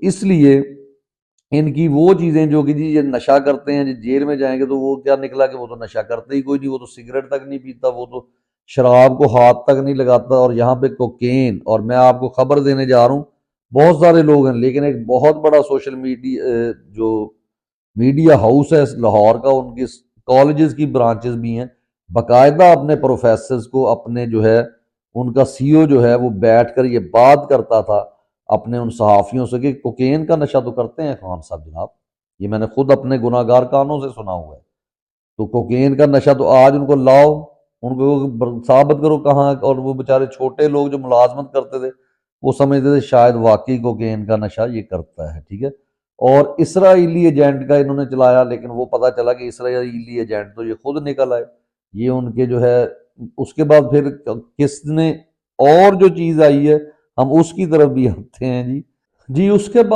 اس لیے ان کی وہ چیزیں جو کہ جی یہ نشہ کرتے ہیں، جی جیل میں جائیں گے تو وہ کیا نکلا کہ وہ تو نشہ کرتے ہی کوئی نہیں، وہ تو سگریٹ تک نہیں پیتا، وہ تو شراب کو ہاتھ تک نہیں لگاتا، اور یہاں پہ کوکین، اور میں آپ کو خبر دینے جا رہا ہوں، بہت سارے لوگ ہیں لیکن ایک بہت بڑا سوشل میڈیا جو میڈیا ہاؤس ہے لاہور کا، ان کی کالجز کی برانچز بھی ہیں، باقاعدہ اپنے پروفیسرز کو، اپنے جو ہے ان کا سی او جو ہے وہ بیٹھ کر یہ بات کرتا تھا اپنے ان صحافیوں سے کہ کوکین کا نشہ تو کرتے ہیں خان صاحب جناب، یہ میں نے خود اپنے گناہ گار کانوں سے سنا ہوا ہے، تو کوکین کا نشہ تو آج ان کو لاؤ، ان کو ثابت کرو کہاں، اور وہ بیچارے چھوٹے لوگ جو ملازمت کرتے تھے وہ سمجھتے تھے شاید واقعی کوکین کا نشہ یہ کرتا ہے، ٹھیک ہے۔ اور اسرائیلی ایجنٹ کا انہوں نے چلایا، لیکن وہ پتہ چلا کہ اسرائیلی ایجنٹ تو یہ خود نکل آئے، یہ ان کے جو ہے، اس کے بعد پھر کس نے اور جو چیز آئی ہے ہم اس کی طرف بھی آتے ہیں جی۔ جی اس کے بعد